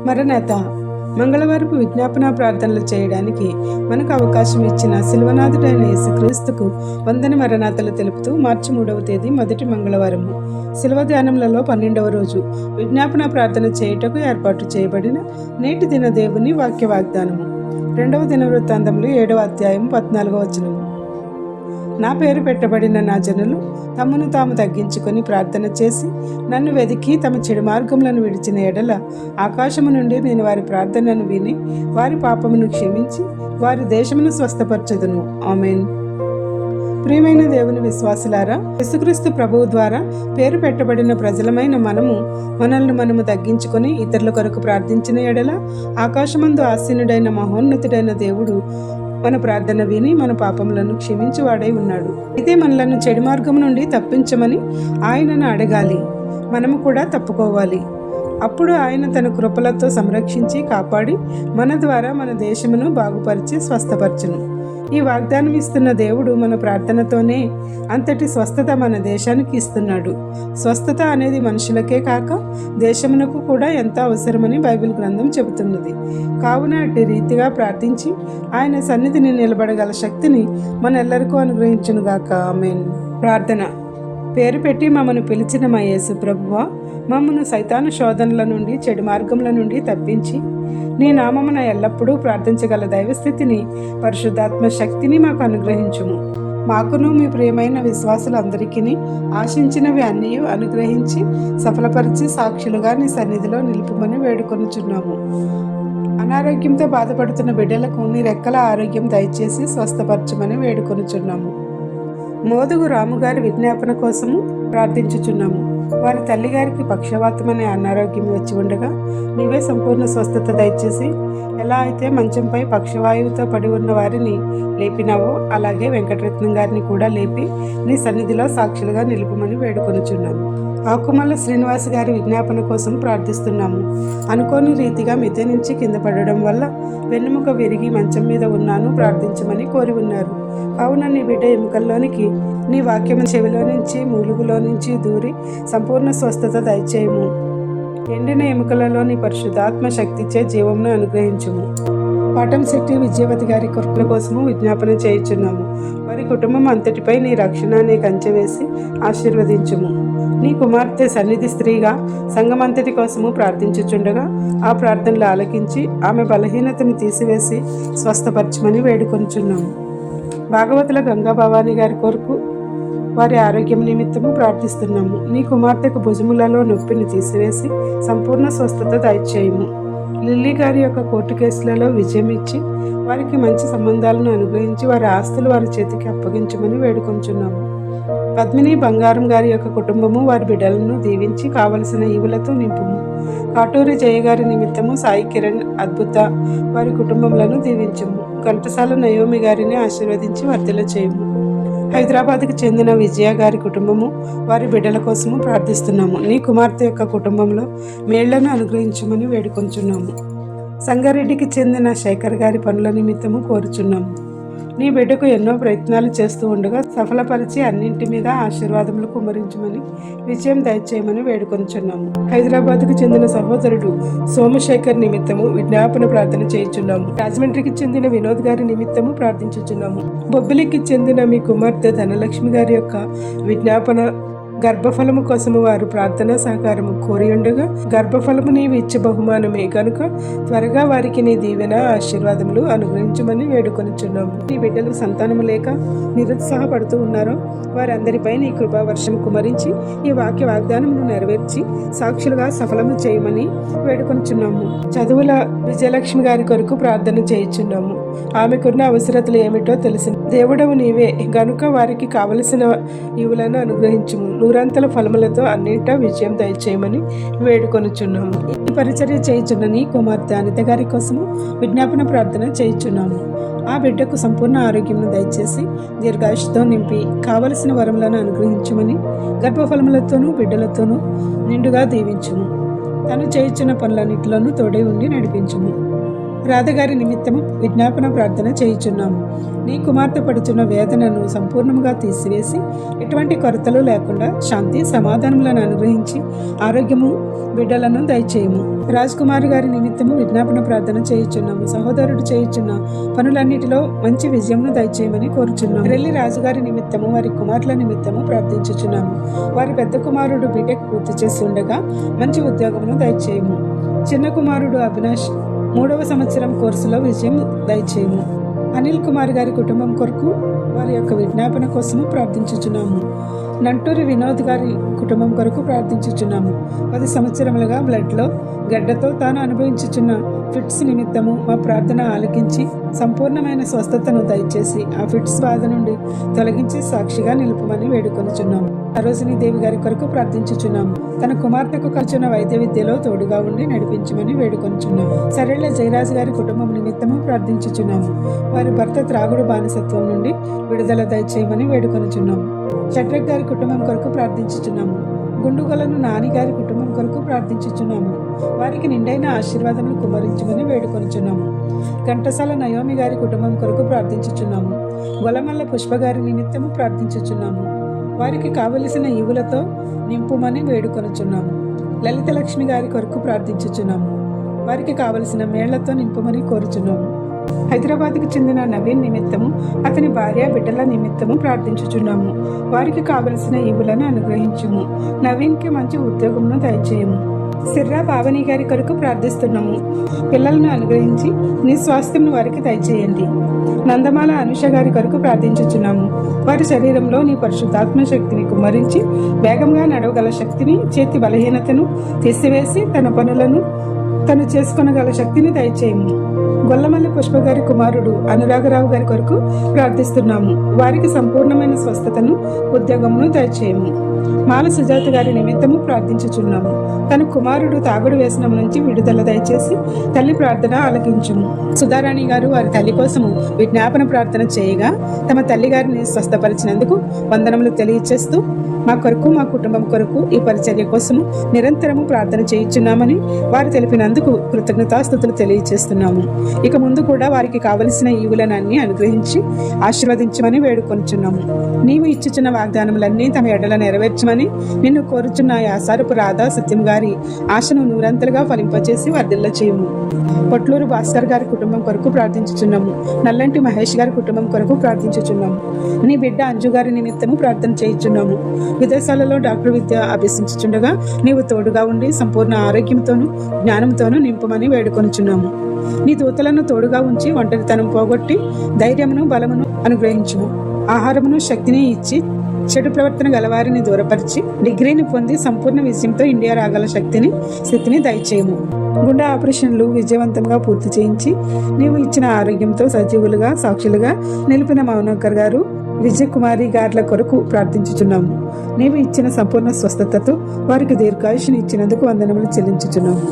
మరణాత మంగళవారపు విజ్ఞాపన ప్రార్థనలు చేయడానికి మనకు అవకాశం ఇచ్చిన శిల్వనాథుడైన యేసుక్రీస్తుకు వందన మరణాతలు తెలుపుతూ మార్చి 3వ తేదీ మొదటి మంగళవారము శిల్వ ధ్యానములలో 12వ రోజు విజ్ఞాపన ప్రార్థన చేయుటకు ఏర్పాటు చేయబడిన నేటి దిన దేవుని వాక్య వాగ్దానము 2వ దినవృత్తాంతములు 7వ అధ్యాయం 14వ వచనము. నా పేరు పెట్టబడిన నా జనులు తమను తాము తగ్గించుకొని ప్రార్థన చేసి నన్ను వెదికి తమ చెడు మార్గములను విడిచిన ఎడల ఆకాశము నుండి నేను వారి ప్రార్థనను విని వారి పాపమును క్షమించి వారి దేశమును స్వస్థపరచుదును. ఆమేన్. ప్రియమైన దేవుని విశ్వాసులారా, యేసుక్రీస్తు ప్రభువు ద్వారా పేరు పెట్టబడిన ప్రజలమైన మనల్ని తగ్గించుకొని ఇతరుల కొరకు ప్రార్థించిన ఎడల ఆకాశమందు ఆసీనుడైన మహోన్నతుడైన దేవుడు మన ప్రార్థన విని మన పాపములను క్షమించువాడై ఉన్నాడు. అయితే మనలను చెడు మార్గం నుండి తప్పించమని ఆయనను అడగాలి. మనము కూడా తప్పుకోవాలి. అప్పుడు ఆయన తన కృపలతో సంరక్షించి కాపాడి మన ద్వారా మన దేశమును బాగుపరిచి స్వస్థపరచును. ఈ వాగ్దానం ఇస్తున్న దేవుడు మన ప్రార్థనతోనే అంతటి స్వస్థత మన దేశానికి ఇస్తున్నాడు. స్వస్థత అనేది మనుషులకే కాక దేశమునకు కూడా ఎంతో అవసరమని బైబిల్ గ్రంథం చెబుతున్నది. కావున అట్టి రీతిగా ప్రార్థించి ఆయన సన్నిధిని నిలబడగల శక్తిని మనెల్లరికూ అనుగ్రహించునుగాక. ఆమేన్. ప్రార్థన. పేరు పెట్టి మమ్మను పిలిచిన మా యేసు ప్రభువా, మమ్మను సైతాను శోధనల నుండి చెడు మార్గముల నుండి తప్పించి నీ నామమున ఎల్లప్పుడూ ప్రార్థించగల దైవస్థితిని పరిశుద్ధాత్మ శక్తిని మాకు అనుగ్రహించుము. మాకును మీ ప్రియమైన విశ్వాసులందరికీ ఆశించినవి అన్నీ అనుగ్రహించి సఫలపరిచి సాక్షులుగా నీ సన్నిధిలో నిలుపుమని వేడుకొనుచున్నాము. అనారోగ్యంతో బాధపడుతున్న బిడ్డలకు నీ రెక్కల ఆరోగ్యం దయచేసి స్వస్థపరచమని వేడుకొనుచున్నాము. మోదుగు రాముగారి విజ్ఞాపన కోసము ప్రార్థించుచున్నాము. వారి తల్లిగారికి పక్షవాతం అనే అనారోగ్యం వచ్చి ఉండగా నీవే సంపూర్ణ స్వస్థత దయచేసి ఎలా అయితే మంచంపై పక్షవాయువుతో పడి ఉన్న వారిని లేపినావో అలాగే వెంకటరత్నం గారిని కూడా లేపి నీ సన్నిధిలో సాక్షులుగా నిలుపుమని వేడుకొనుచున్నాము. ఆకుమల్ల శ్రీనివాస్ గారి విజ్ఞాపన కోసం ప్రార్థిస్తున్నాము. అనుకోని రీతిగా మిద్దె నుంచి కింద పడడం వల్ల వెన్నుముక విరిగి మంచం మీద ఉన్నాను, ప్రార్థించమని కోరి ఉన్నారు. కావున నీ బిడ్డ ఎముకల్లోనికి నీ వాక్యం చెవిలో నుంచి మూలుగులో నుంచి దూరి సంపూర్ణ స్వస్థత దయచేయము. ఎండిన ఎముకలలో నీ పరిశుద్ధాత్మ శక్తిచే జీవమును అనుగ్రహించుము. పాటంశెట్టి విజయవతి గారి కొరకుల కోసము విజ్ఞాపన చేయుచున్నాము. వారి కుటుంబం అంతటిపై నీ రక్షణ నీ కంచె వేసి ఆశీర్వదించుము. నీ కుమార్తె సన్నిధి స్త్రీగా సంఘమంతటి కోసము ప్రార్థించుచుండగా ఆ ప్రార్థనలు ఆలకించి ఆమె బలహీనతను తీసివేసి స్వస్థపరచమని వేడుకొనుచున్నాము. భాగవతుల గంగా భవానీ గారి కొరకు వారి ఆరోగ్యం నిమిత్తము ప్రార్థిస్తున్నాము. నీ కుమార్తెకు భుజములలో నొప్పిని తీసివేసి సంపూర్ణ స్వస్థత దయచేయము. లిల్లీ గారి యొక్క కోర్టు కేసులలో విజయం ఇచ్చి వారికి మంచి సంబంధాలను అనుగ్రహించి వారి ఆస్తులు వారి చేతికి అప్పగించమని వేడుకొంచున్నాము. పద్మిని బంగారం గారి యొక్క కుటుంబము వారి బిడ్డలను దీవించి కావలసిన ఈవులతో నింపుము. కాటూరి జయ గారి నిమిత్తము సాయి కిరణ్ అద్భుత వారి కుటుంబములను దీవించము. ఘంటసాల నయోమి గారిని ఆశీర్వదించి వర్ధల చేయము. హైదరాబాద్కు చెందిన విజయ గారి కుటుంబము వారి బిడ్డల కోసము ప్రార్థిస్తున్నాము. నీ కుమార్తె యొక్క కుటుంబంలో మేళ్లను అనుగ్రహించమని వేడుకొంచున్నాము. సంగారెడ్డికి చెందిన శేఖర్ గారి పనుల నిమిత్తము కోరుచున్నాము. నీ బిడ్డకు ఎన్నో ప్రయత్నాలు చేస్తూ ఉండగా సఫలపరిచి అన్నింటి మీద ఆశీర్వాదములు కుమ్మరించమని విజయం దయచేయమని వేడుకొంచున్నాము. హైదరాబాద్కు చెందిన సహోదరుడు సోమశేఖర్ నిమిత్తము విజ్ఞాపన ప్రార్థన చేయుచున్నాము. రాజమండ్రికి చెందిన వినోద్ గారి నిమిత్తము ప్రార్థించుచున్నాము. బొబ్బిలికి చెందిన మీ కుమార్తె ధనలక్ష్మి గారి యొక్క విజ్ఞాపన గర్భఫలము కోసము వారు ప్రార్థనా సహకారము కోరి ఉండగా గర్భఫలము నీవు ఇచ్చే బహుమానమే కనుక త్వరగా వారికి నీ దీవెన ఆశీర్వాదములు అనుగ్రహించమని వేడుకొనిచున్నాము. నీ బిడ్డలు సంతానము లేక నిరుత్సాహపడుతూ ఉన్నారో వారందరిపై నీ కృపా వర్షం కుమరించి ఈ వాక్య వాగ్దానమును నెరవేర్చి సాక్షులుగా సఫలము చేయమని వేడుకొనిచున్నాము. చదువుల విజయలక్ష్మి గారి కొరకు ప్రార్థన చేయుచున్నాము. ఆమెకున్న అవసరతలు ఏమిటో తెలిసిన దేవుడవు నీవే గనుక వారికి కావలసిన ఈవులను అనుగ్రహించుము. నూరంతల ఫలములతో అన్నింటా విజయం దయచేయమని వేడుకొనుచున్నాము. ఈ పరిచర్య చేయుచున్న నీ కుమార్తె అనిత గారి కోసము విజ్ఞాపన ప్రార్థన చేయుచున్నాము. ఆ బిడ్డకు సంపూర్ణ ఆరోగ్యం దయచేసి దీర్ఘాయుష్తో నింపి కావలసిన వరములను అనుగ్రహించమని గర్భఫలములతోనూ బిడ్డలతోనూ నిండుగా దీవించుము. తను చేయుచున్న పనులన్నిటిలోనూ తోడే ఉండి నడిపించుము. రాధగారి నిమిత్తము విజ్ఞాపన ప్రార్థన చేయుచున్నాము. నీ కుమార్తె పడుచున్న వేదనను సంపూర్ణంగా తీసివేసి ఎటువంటి కొరతలు లేకుండా శాంతి సమాధానములను అనుగ్రహించి ఆరోగ్యము బిడ్డలను దయచేయము. రాజ్ కుమార్ గారి నిమిత్తము విజ్ఞాపన ప్రార్థన చేయుచున్నాము. సహోదరుడు చేయుచున్న పనులన్నిటిలో మంచి విజయమును దయచేయమని కోరుచున్నాము. రెల్లి రాజుగారి నిమిత్తము వారి కుమారుల నిమిత్తము ప్రార్థించుచున్నాము. వారి పెద్ద కుమారుడు బీటెక్ పూర్తి చేసి ఉండగా మంచి ఉద్యోగమును దయచేయము. చిన్న కుమారుడు అవినాష్ 3వ సంవత్సరం కోర్సులో విజయం దయచేయము. అనిల్ కుమార్ గారి కుటుంబం కొరకు వారి యొక్క విజ్ఞాపన కోసము ప్రార్థించుచున్నాము. నంటూరి వినోద్ గారి కుటుంబం కొరకు ప్రార్థించుచున్నాము. 10 సంవత్సరములుగా బ్లడ్లో గడ్డతో తాను అనుభవించుచున్న ఫిట్స్ నిమిత్తము మా ప్రార్థన ఆలకించి సంపూర్ణమైన స్వస్థతను దయచేసి ఆ ఫిట్స్ బాధ నుండి తొలగించి సాక్షిగా నిలుపమని వేడుకొనుచున్నాము. సరోజిని దేవి గారి కొరకు ప్రార్థించుచున్నాము. తన కుమార్తెకు కలిసిన వైద్య విద్యలో తోడుగా ఉండి నడిపించమని వేడుకొనుచున్నాము. సరేళ్ల జయరాజు గారి కుటుంబం నిమిత్తము ప్రార్థించుచున్నాము. వారి భర్త త్రాగుడు బానిసత్వం నుండి విడుదల దయచేయమని వేడుకొనుచున్నాము. షట్రక్ గారి కుటుంబం కొరకు ప్రార్థించుచున్నాము. గుండుగొలను నాని గారి కుటుంబం కొరకు ప్రార్థించుచున్నాము. వారికి నిండైన ఆశీర్వాదములు కుమరించమని వేడుకొనుచున్నాము. ఘంటసాల నయోమి గారి కుటుంబం కొరకు ప్రార్థించుచున్నాము. గొలమల్ల పుష్ప గారి నిమిత్తము ప్రార్థించుచున్నాము. వారికి కావలసిన ఈవులతో నింపుమని వేడుకొనుచున్నాము. లలిత లక్ష్మి గారి కొరకు ప్రార్థించుచున్నాము. వారికి కావలసిన మేళ్లతో నింపుమని కోరుచున్నాము. హైదరాబాద్కు చెందిన నవీన్ నిమిత్తము అతని భార్య బిడ్డల నిమిత్తము ప్రార్థించుచున్నాము. వారికి కావలసిన ఈవులను అనుగ్రహించుము. నవీన్కి మంచి ఉద్యోగమును దయచేయము. సిర్రా పావని గారి కొరకు ప్రార్థిస్తున్నాము. పిల్లలను అనుగ్రహించి నీ స్వాస్థ్యంను వారికి దయచేయండి. నందమాల అనుష గారి కొరకు ప్రార్థించుచున్నాము. వారి శరీరంలో నీ పరిశుద్ధాత్మ శక్తిని కుమ్మరించి వేగంగా నడవగల శక్తిని, చేతి బలహీనతను తీసివేసి తన పనులను తను చేసుకొనగల శక్తిని దయచేయము. గొల్లమల్లి పుష్ప గారి కుమారుడు అనురాగరావు గారి కొరకు ప్రార్థిస్తున్నాము. వారికి సంపూర్ణమైన స్వస్థతను, ఉద్యోగమును దయచేయము. మాల సుజాత గారి నిమిత్తము ప్రార్థించుచున్నాము. తన కుమారుడు తాగుడు వ్యసనం నుంచి విడుదల దయచేసి తల్లి ప్రార్థన ఆలకించుము. సుధారాణి గారు వారి తల్లి కోసము విజ్ఞాపన ప్రార్థన చేయగా తమ తల్లి గారిని స్వస్థపరిచినందుకు వందనములు తెలియచేస్తూ మా కొరకు, మా కుటుంబం కొరకు ఈ పరిచర్య కోసము నిరంతరము ప్రార్థన చేయుచున్నామని వారు తెలిపినందుకు కృతజ్ఞతాస్తుతులు తెలియచేస్తున్నాము. ఇక ముందు కూడా వారికి కావలసిన ఈవులనన్నీ అనుగ్రహించి ఆశీర్వదించమని వేడుకొనుచున్నాము. నీవు ఇచ్చుచున్న వాగ్దానములన్నీ తమ ఎడల నెరవేర్చమని నిన్ను కోరుచున్న యాసారపు రాధా సత్యం గారి ఆశను నూరంతలుగా ఫలింపచేసి వర్ధిల్ల చేయము. పొట్లూరు భాస్కర్ గారి కుటుంబం కొరకు ప్రార్థించుచున్నాము. నల్లంటి మహేష్ గారి కుటుంబం కొరకు ప్రార్థించుచున్నాము. నీ బిడ్డ అంజు గారి నిమిత్తము ప్రార్థన చేయుచున్నాము. విదేశాలలో డాక్టర్ విద్య అభ్యసించుచుండగా నీవు తోడుగా ఉండి సంపూర్ణ ఆరోగ్యంతోనూ జ్ఞానంతోనూ నింపమని వేడుకొనుచున్నాము. నీ దూతలను తోడుగా ఉంచి ఒంటరితనం పోగొట్టి ధైర్యమును, బలమును అనుగ్రహించుము. ఆహారమును, శక్తిని ఇచ్చి చెడు ప్రవర్తన గలవారిని దూరపరిచి డిగ్రీని పొంది సంపూర్ణ విజయంతో ఇండియా రాగల స్థితిని దయచేయము. గుండె ఆపరేషన్లు విజయవంతంగా పూర్తి చేయించి నీవు ఇచ్చిన ఆరోగ్యంతో సజీవులుగా, సాక్షులుగా నిలిపిన మౌనకర్ గారు, విజయకుమారి గార్ల కొరకు ప్రార్థించుచున్నాము. నీవు ఇచ్చిన సంపూర్ణ స్వస్థతతో వారికి దీర్ఘాయుషుని ఇచ్చినందుకు వందనములు చెల్లించుచున్నాము.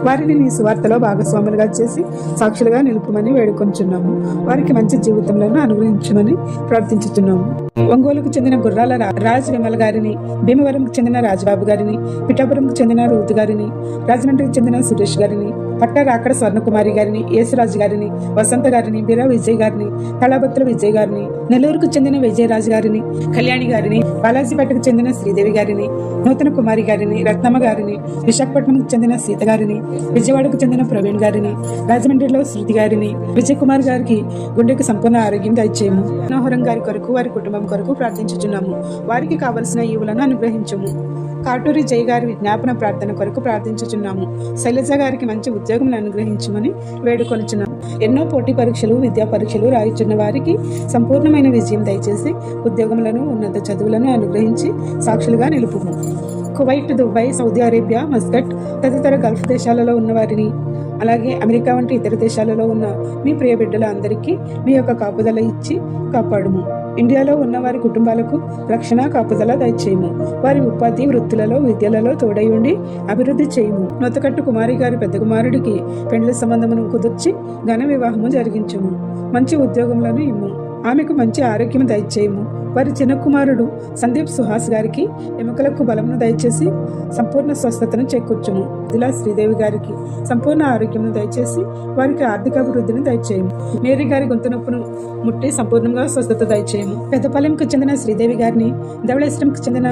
వారిని నీ సువార్తలో భాగస్వాములుగా చేసి సాక్షులుగా నిలుపుమని వేడుకొంచున్నాము. వారికి మంచి జీవితంలో అనుగ్రహించమని ప్రార్థించుచున్నాము. ఒంగోలుకు చెందిన గుర్రాల రాజ్ విమల్ గారిని, భీమవరంకు చెందిన రాజబాబు గారిని, పిఠాపురంకు చెందిన రూతు గారిని, రాజమండ్రికి చెందిన సురేష్ గారిని, పట్ట రాకడ స్వర్ణకుమారి గారిని, యేసురాజు గారిని, వసంత గారిని, బిరా విజయ్ గారిని, కళాభత్ర విజయ్ గారిని, నెల్లూరుకు చెందిన విజయరాజు గారిని, కళ్యాణి గారిని, బాలాజీపేటకు చెందిన శ్రీదేవి గారిని, నూతన కుమారి గారిని, రత్నమ్మ గారిని, విశాఖపట్నంకు చెందిన సీత గారిని, విజయవాడకు చెందిన ప్రవీణ్ గారిని, రాజమండ్రిలో శృతి గారిని, విజయ్ కుమార్ గారికి గుండెకి సంపూర్ణ ఆరోగ్యం దయచేయము. మనోహరం గారి కొరకు, వారి కుటుంబం కొరకు ప్రార్థించుచున్నాము. వారికి కావలసిన ఈవులను అనుగ్రహించము. కాటూరి జై గారి విజ్ఞాపన ప్రార్థన కొరకు ప్రార్థించుచున్నాము. శైలజ గారికి మంచి ఉద్యోగం అనుగ్రహించమని వేడుకొనుచున్నాము. ఎన్నో పోటీ పరీక్షలు, విద్యా పరీక్షలు రాయిచున్న వారికి సంపూర్ణమైన విజయం దయచేసి ఉద్యోగములను, ఉన్నత చదువులను అనుగ్రహించి సాక్షులుగా నిలుపుము. Kuwait, Dubai, Saudi Arabia, Muscat తదితర గల్ఫ్ దేశాలలో ఉన్న వారిని, అలాగే అమెరికా వంటి ఇతర దేశాలలో ఉన్న మీ ప్రియ బిడ్డల అందరికీ మీ యొక్క కాపుదల ఇచ్చి కాపాడుము. ఇండియాలో ఉన్న వారి కుటుంబాలకు రక్షణ, కాపుదల దయచేయము. వారి ఉపాధి, వృత్తులలో, విద్యలలో తోడై ఉండి అభివృద్ధి చేయము. నొత్తకట్టు కుమారి గారి పెద్ద కుమారుడికి పెండ్లి సంబంధమును కుదుర్చి ఘన వివాహము జరిగించము. మంచి ఉద్యోగములను ఇమ్ము. ఆమెకు మంచి ఆరోగ్యం దయచేయము. వారి చిన్న కుమారుడు సందీప్ సుహాస్ గారికి ఎముకలకు బలమును దయచేసి సంపూర్ణ స్వస్థతను చేకూర్చుము. ఇలా శ్రీదేవి గారికి సంపూర్ణ ఆరోగ్యమును దయచేసి వారికి ఆర్థిక అభివృద్ధిని దయచేయము. మేరీ గారి గొంతు నొప్పును ముట్టి సంపూర్ణంగా స్వస్థత దయచేయము. పెద్దపాలెంకు చెందిన శ్రీదేవి గారిని, ధవళేశ్వరంకు చెందిన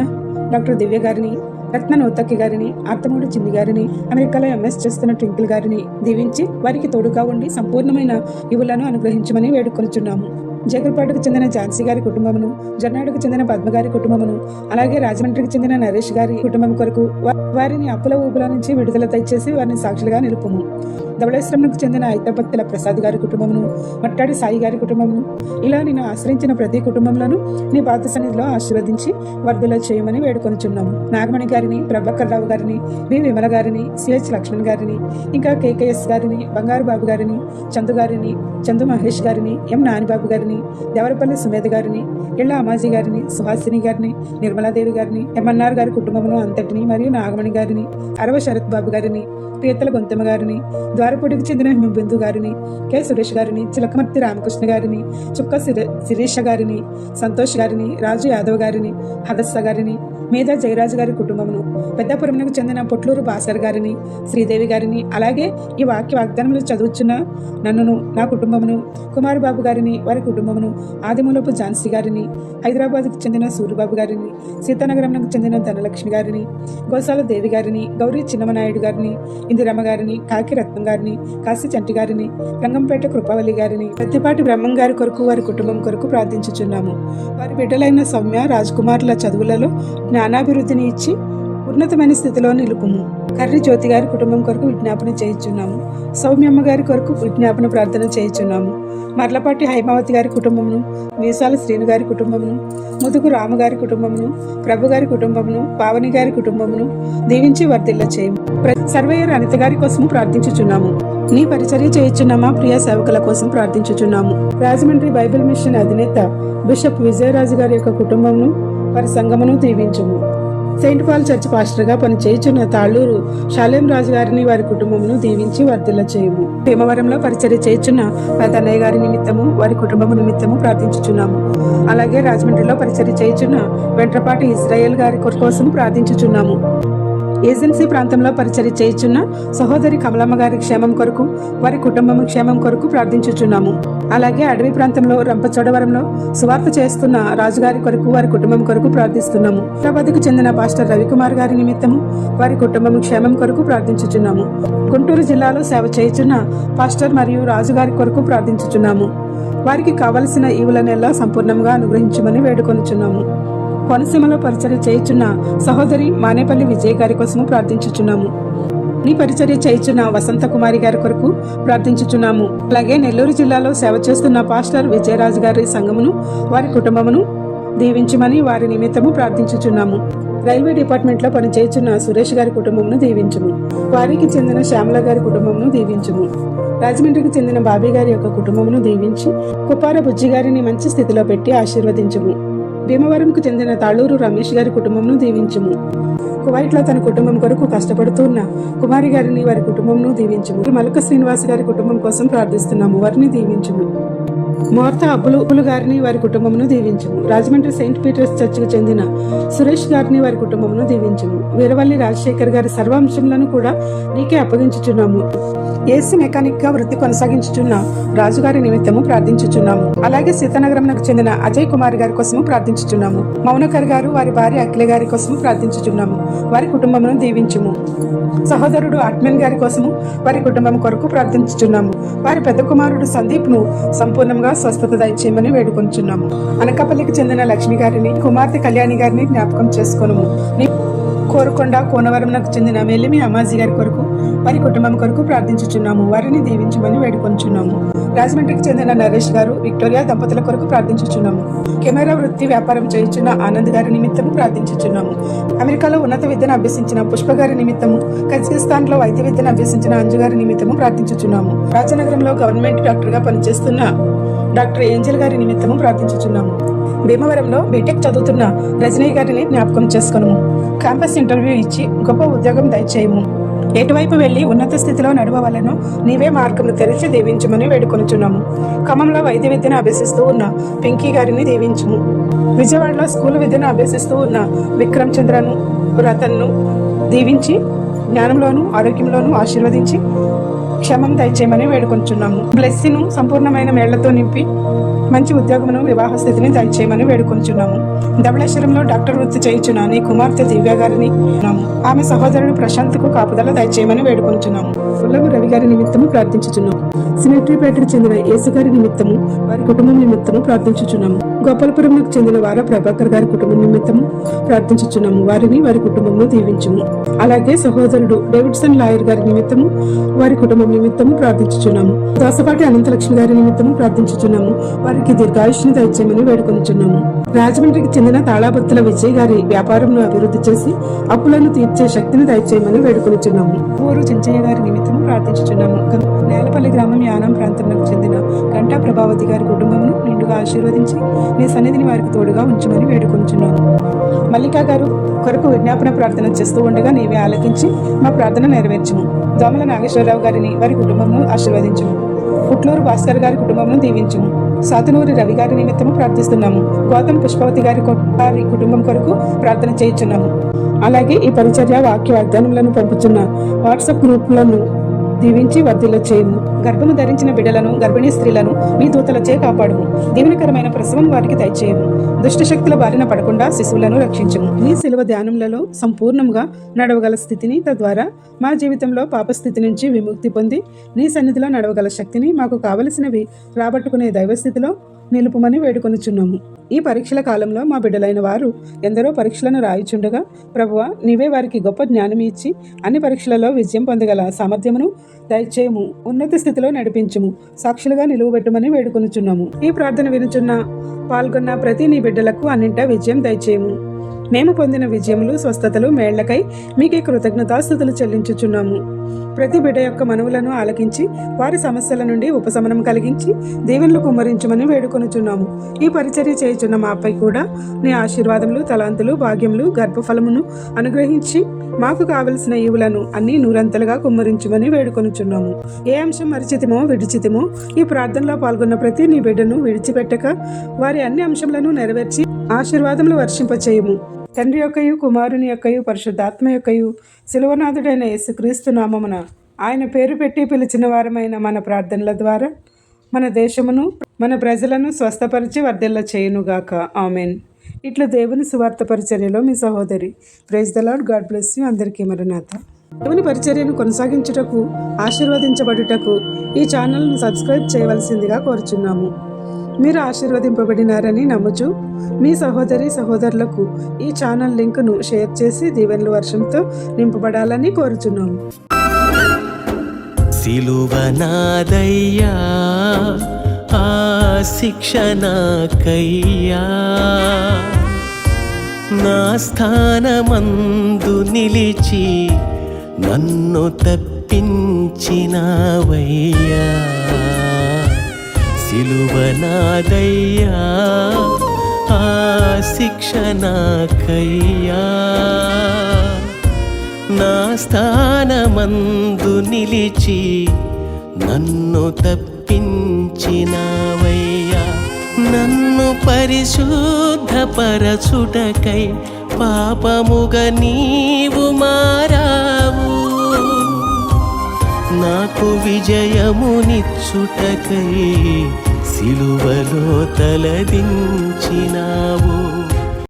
డాక్టర్ దివ్య గారిని, రత్న నౌతక్కి గారిని, ఆర్తమూడి చిన్ని గారిని, అమెరికాలో ఎంఎస్ చేస్తున్న ట్వింకిల్ గారిని దీవించి వారికి తోడుగా ఉండి సంపూర్ణమైన ఇవులను అనుగ్రహించమని వేడుకొనుచున్నాము. జగల్పాటుకు చెందిన ఝాన్సీ గారి కుటుంబమును, జర్నాడుకు చెందిన పద్మ గారి కుటుంబమును, అలాగే రాజమండ్రికి చెందిన నరేష్ గారి కుటుంబం కొరకు వారిని అప్పుల ఊపుల నుంచి విడుదల దయచేసి వారిని సాక్షులుగా నిలుపుము. ధవళేశ్వరంకు చెందిన ఐతభక్తుల ప్రసాద్ గారి కుటుంబమును, మట్టాడి సాయి గారి కుటుంబమును, ఇలా నేను ఆశ్రయించిన ప్రతి కుటుంబంలోనూ నీ పాత సన్నిధిలో ఆశీర్వదించి వర్ధుల చేయమని వేడుకొనుచున్నాము. నాగమణి గారిని, ప్రభాకర్ రావు గారిని, బి విమల గారిని, సిహెచ్ లక్ష్మణ్ గారిని, ఇంకా కేకేఎస్ గారిని, బంగారు బాబు గారిని, చందు గారిని, చందు మహేష్ గారిని, ఎం నానిబాబు గారిని, దేవరపల్లి సుమేధ గారిని, ఇళ్ల అమాజీ గారిని, సుహాసిని గారిని, నిర్మలాదేవి గారిని, ఎంఎన్ఆర్ గారి కుటుంబమును అంతటిని, మరియు నాగమణి గారిని, అరవ శరత్ బాబు గారిని, పీతల గొంతమ్మ గారిని, ద్వారపూడికి చెందిన హిమబిందు గారిని, కె సురేష్ గారిని, చిలకమర్తి రామకృష్ణ గారిని, చుక్క శిరీష గారిని, సంతోష్ గారిని, రాజు యాదవ్ గారిని, హదస్స గారిని, మీద జయరాజు గారి కుటుంబమును, పెద్దపురంకు చెందిన పొట్లూరు భాస్కర్ గారిని, శ్రీదేవి గారిని, అలాగే ఈ వాగ్దానములు చదువుచున్న నన్నును, నా కుటుంబమును, కుమార్ బాబు గారిని, వారి కుటుంబమును, ఆదిమూలపు ఝాన్సీ గారిని, హైదరాబాద్కు చెందిన సూర్యబాబు గారిని, సీతానగరంకు చెందిన ధనలక్ష్మి గారిని, గోసాల దేవి గారిని, గౌరీ చిన్నమనాయుడు గారిని, ఇందిరమ్మ గారిని, కాకి రత్నం గారిని, కాశీ చంటి గారిని, రంగంపేట కృపావల్లి గారిని, ప్రతిపాటి బ్రహ్మం గారి కొరకు, వారి కుటుంబం కొరకు ప్రార్థించుచున్నాము. వారి బిడ్డలైన సౌమ్య, రాజ్ కుమార్ల చదువులలో జ్ఞానాభివృద్ధిని ఇచ్చి ఉన్నతమైన స్థితిలో నిలుపుము. కర్రి జ్యోతి గారి కుటుంబం కొరకు విజ్ఞాపన చేయుచున్నాము. సౌమ్యమ్మ గారి కొరకు విజ్ఞాపన ప్రార్థన చేయుచున్నాము. మర్లపాటి హైమావతి గారి కుటుంబమును, వీసాల శ్రీను గారి కుటుంబమును, ముదుగు రాము గారి కుటుంబమును, ప్రభు గారి కుటుంబమును, పావని గారి కుటుంబమును దీవించి వర్ధిల్ల చేయము. సర్వేయర్ అనిత గారి కోసము ప్రార్థించుచున్నాము. నీ పరిచర్య చేయుచున్నామా ప్రియ సేవకుల కోసం ప్రార్థించుచున్నాము. రాజమండ్రి బైబిల్ మిషన్ అధినేత బిషప్ విజయరాజు గారి యొక్క కుటుంబమును, వారి సంఘమును దీవించుము. సెయింట్ పాల్ చర్చ్ పాస్టర్గా పనిచేయుచున్న తాళ్ళూరు షాలేం రాజు గారిని, వారి కుటుంబమును దీవించి వర్ధిల్ల చేయము. భీమవరంలో పరిచర్య చేయుచున్న తన్నయ్య గారి నిమిత్తము, వారి కుటుంబము నిమిత్తము ప్రార్థించుచున్నాము. అలాగే రాజమండ్రిలో పరిచర్య చేయుచున్న వెంట్రపాటి ఇజ్రాయేల్ గారి కోసం ప్రార్థించుచున్నాము. ఏజెన్సీ ప్రాంతంలో పరిచర్య చేయుచున్న సహోదరి కమలమ్మ గారి క్షేమం కొరకు, వారి కుటుంబం క్షేమం కొరకు ప్రార్థించుచున్నాము. అలాగే అడవి ప్రాంతంలో రంపచోడవరంలో సువార్త చేస్తున్న రాజుగారి కొరకు, వారి కుటుంబం కొరకు ప్రార్థిస్తున్నాము. హైదరాబాద్కు చెందిన పాస్టర్ రవికుమార్ గారి నిమిత్తము, వారి కుటుంబం క్షేమం కొరకు ప్రార్థించుచున్నాము. గుంటూరు జిల్లాలో సేవ చేయుచున్న పాస్టర్ మరియు రాజుగారి కొరకు ప్రార్థించుచున్నాము. వారికి కావలసిన ఈవులనెల్లా సంపూర్ణంగా అనుగ్రహించమని వేడుకొనుచున్నాము. కోనసీమలో పరిచర్య చేయుచున్న సహోదరి మానేపల్లి విజయ్ గారి కోసము ప్రార్థించుచున్నాము. నీ పరిచర్య చేయుచున్న వసంత కుమారి గారి కొరకు ప్రార్థించుచున్నాము. అలాగే నెల్లూరు జిల్లాలో సేవ చేస్తున్న పాస్టర్ విజయరాజు గారి సంఘమును, వారి కుటుంబమును దీవించమని వారి నిమిత్తము ప్రార్థించుచున్నాము. రైల్వే డిపార్ట్మెంట్లో పనిచేయుచున్న సురేష్ గారి కుటుంబమును దీవించుము. వారికి చెందిన శ్యామల గారి కుటుంబమును దీవించుము. రాజమండ్రికి చెందిన బాబీ గారి యొక్క కుటుంబమును దీవించి కుప్పార బుజ్జి గారిని మంచి స్థితిలో పెట్టి ఆశీర్వదించుము. భీమవరంకు చెందిన తాళ్ళూరు రమేష్ గారి కుటుంబంను దీవించుము. కువైట్లో తన కుటుంబం కొరకు కష్టపడుతున్న కుమారి గారిని, వారి కుటుంబంను దీవించుము. మలక శ్రీనివాస్ గారి కుటుంబం కోసం ప్రార్థిస్తున్నాము. వారిని దీవించుము. మోర్త అబ్బులు గారిని, వారి కుటుంబమును దీవించుము. రాజమండ్రి సెయింట్ పీటర్స్ చర్చికి చెందిన సురేష్ గారిని, వారి కుటుంబమును దీవించుము. వీరవల్లి రాజశేఖర్ గారి సర్వాంశములను కూడా నీకే అప్పగించుచున్నాము. ఏసీ మెకానిక్ గా వృత్తి కొనసాగించుచున్న రాజుగారి నిమిత్తము ప్రార్థించుచున్నాము. అలాగే సీతానగరంకు చెందిన అజయ్ కుమార్ గారి కోసము ప్రార్థించుచున్నాము. మౌనకర్ గారు, వారి భార్య అఖిల గారి కోసము ప్రార్థించుచున్నాము. వారి కుటుంబమును దీవించుము. సహోదరుడు అట్మెన్ గారి కోసము, వారి కుటుంబం కొరకు ప్రార్థించుచున్నాము. వారి పెద్ద కుమారుడు సందీప్ ను సంపూర్ణంగా స్వస్థత దయచేయమని వేడుకొంచున్నాము. అనకాపల్లికి చెందిన లక్ష్మి గారిని, కుమార్తె కళ్యాణి గారిని జ్ఞాపకం చేసుకొనుము. కోరుకొండ కోనవరంకు చెందిన మెల్లిమి అమ్మాజీ గారి కొరకు, వారి కుటుంబం కొరకు ప్రార్థించుచున్నాము. వారిని దీవించమని వేడుకొంచున్నాము. రాజమండ్రికి చెందిన నరేష్ గారు, విక్టోరియా దంపతుల కొరకు ప్రార్థించుచున్నాము. కెమెరా వృత్తి వ్యాపారం చేయుచున్న ఆనంద్ గారి నిమిత్తము ప్రార్థించుచున్నాము. అమెరికాలో ఉన్నత విద్యను అభ్యసించిన పుష్ప గారి నిమిత్తము, కజకిస్తాన్ లో వైద్య విద్యను అభ్యసించిన అంజు గారి నిమిత్తము ప్రార్థించుచున్నాము. రాజనగరంలో గవర్నమెంట్ డాక్టర్ గా పనిచేస్తున్న డాక్టర్ ఏంజల్ గారి నిమిత్తము ప్రార్థించుచున్నాము. భీమవరంలో బీటెక్ చదువుతున్న రజనీ గారిని జ్ఞాపకం చేసుకొనుము. క్యాంపస్ ఇంటర్వ్యూ ఇచ్చి గొప్ప ఉద్యోగం దయచేయము. ఎటువైపు వెళ్లి ఉన్నత స్థితిలో నడవవలెనో నీవే మార్గమును తెరిచి దీవించమని వేడుకొనుచున్నాము. ఖమ్మంలో వైద్య విద్యను అభ్యసిస్తూ ఉన్న పింకీ గారిని దీవించుము. విజయవాడలో స్కూల్ విద్యను అభ్యసిస్తూ ఉన్న విక్రమ్ చంద్రను రతన్ను దీవించి జ్ఞానంలోను ఆరోగ్యంలోను ఆశీర్వదించి క్షమం దయచేయమని వేడుకొంచున్నాము. బ్లెస్సిను సంపూర్ణమైన మేళ్లతో నింపి మంచి ఉద్యోగమును వివాహ స్థితిని దయచేయమని వేడుకొంచున్నాము. ధవళేశ్వరంలో డాక్టర్ వృత్తి చేయించున్న నీ కుమార్తె దివ్య గారిని ఆమె సహోదరుడు ప్రశాంత్కు కాపుదల దయచేయమని వేడుకొంచున్నాము. పుల్లగు రవి గారి నిమిత్తము ప్రార్థించుచున్నాము. సిమెట్రీపేటకు చెందిన యేసు గారి నిమిత్తము వారి కుటుంబం నిమిత్తము ప్రార్థించుచున్నాము. గోపాలపురంకు చెందిన వార ప్రభాకర్ గారి కుటుంబం నిమిత్తము ప్రార్థించుచున్నాము. వారిని వారి కుటుంబంలో దీవించుము. అలాగే సహోదరుడు డేవిడ్సన్ లాయర్ గారి నిమిత్తము వారి కుటుంబం నిమిత్తము ప్రార్థించుచున్నాము. దోసపాటి అనంతలక్ష్మి గారి నిమిత్తము ప్రార్థించుచున్నాము. వారికి దీర్ఘాయుష్ని దయచేయమని వేడుకొనుచున్నాము. రాజమండ్రికి చెందిన తాళాబత్తుల విజయ్ గారి వ్యాపారంను అభివృద్ధి చేసి అప్పులను తీర్చే శక్తిని దయచేయమని వేడుకొనుచున్నాము. ఊరు చెంచయ్య గారి నిమిత్తము ప్రార్థించుచున్నాము. నేలపల్లి గ్రామం యానం ప్రాంతంలో చెందిన గంటా ప్రభావతి గారి కుటుంబమును నిండుగా ఆశీర్వదించి నీ సన్నిధిని వారికి తోడుగా ఉంచమని వేడుకొనుచున్నాము. మల్లికా గారు కొరకు విజ్ఞాపన ప్రార్థన చేస్తూ ఉండగా నీవే ఆలకించి మా ప్రార్థన నెరవేర్చుము. దోమల నాగేశ్వరరావు గారిని వారి కుటుంబమును ఆశీర్వదించుము. పుట్లూరు భాస్కర్ గారి కుటుంబమును దీవించుము. సాతునూరి రవి గారి నిమిత్తము ప్రార్థిస్తున్నాము. గౌతమ్ పుష్పవతి గారి కుటుంబం కొరకు ప్రార్థన చేయించున్నాము. అలాగే ఈ పరిచర్య వాక్య వాగ్దానములను పంపుతున్న వాట్సాప్ గ్రూపులను దీవించి వర్ధిల్ల చేయము. గర్భము ధరించిన బిడ్డలను గర్భిణీ స్త్రీలను మీ దూతలచే కాపాడుము. దీవెనకరమైన ప్రసవం వారికి దయచేయము. దుష్టశక్తుల బారిన పడకుండా శిశువులను రక్షించము. నీ శిలువ ధ్యానములలో సంపూర్ణంగా నడవగల స్థితిని, తద్వారా మా జీవితంలో పాపస్థితి నుంచి విముక్తి పొంది నీ సన్నిధిలో నడవగల శక్తిని మాకు కావలసినవి రాబట్టుకునే దైవస్థితిలో నిలుపుమని వేడుకొనుచున్నాము. ఈ పరీక్షల కాలంలో మా బిడ్డలైన వారు ఎందరో పరీక్షలను రాయిచుండగా ప్రభువా నీవే వారికి గొప్ప జ్ఞానం ఇచ్చి అన్ని పరీక్షలలో విజయం పొందగల సామర్థ్యమును దయచేయము. ఉన్నత స్థితిలో నడిపించుము. సాక్షులుగా నిలువబెట్టుమని వేడుకొనుచున్నాము. ఈ ప్రార్థన వినుచున్న పాల్గొన్న ప్రతి నీ బిడ్డలకు అన్నింటా విజయం దయచేయము. మేము పొందిన విజయములు, స్వస్థతలు, మేళ్లకై మీకే కృతజ్ఞతాస్తుతులు చెల్లించుచున్నాము. ప్రతి బిడ్డ యొక్క మనవులను ఆలకించి వారి సమస్యల నుండి ఉపశమనం కలిగించి దీవెనలు కుమ్మరించమని వేడుకొనుచున్నాము. ఈ పరిచర్య చేయుచున్న మాపై కూడా నీ ఆశీర్వాదములు, తలాంతులు, భాగ్యములు, గర్భఫలమును అనుగ్రహించి మాకు కావలసిన ఈవులను అన్ని నూరంతలుగా కుమ్మరించమని వేడుకొనుచున్నాము. ఏ అంశం మరిచితిమో విడిచితిమో ఈ ప్రార్థనలో పాల్గొన్న ప్రతి నీ బిడ్డను విడిచిపెట్టక వారి అన్ని అంశములను నెరవేర్చి ఆశీర్వాదములు వర్షింపచేయము. తండ్రి యొక్కయు, కుమారుని యొక్కయు, పరిశుద్ధాత్మ యొక్కయు, శిలువనాథుడైన యేసుక్రీస్తు నామమున ఆయన పేరు పెట్టి పిలిచిన వారమైన మన ప్రార్థనల ద్వారా మన దేశమును, మన ప్రజలను స్వస్థపరిచి వర్ధిల్ల చేయునుగాక. ఆమెన్. ఇట్లా దేవుని సువార్త పరిచర్యలో మీ సహోదరి. Praise the lord. God bless you. అందరికీ మరణాత. దేవుని పరిచర్యను కొనసాగించుటకు, ఆశీర్వదించబడుటకు ఈ ఛానల్ను సబ్స్క్రైబ్ చేయవలసిందిగా కోరుచున్నాము. మీరు ఆశీర్వదింపబడినారని నమ్ముచు మీ సహోదరులకు ఈ ఛానల్ లింకును షేర్ చేసి దీవెనల వర్షంతో నింపబడాలని కోరుచున్నాము. సిలువనాదయ్యా ఆ శిక్షణకయ్యా నా స్థానమందు నిలిచి నన్ను తప్పించినవయ్యా. సిలువనాదయ్యా ఆ శిక్షణకయ్యా నా స్థానమందు నిలిచి నన్ను తప్పించినవయ్యా. నన్ను పరిశుద్ధపరచుటకై పాపముగా నీవు మారావు. నాకు విజయమునిచ్చుటకై సిలువలో తలదించినావు.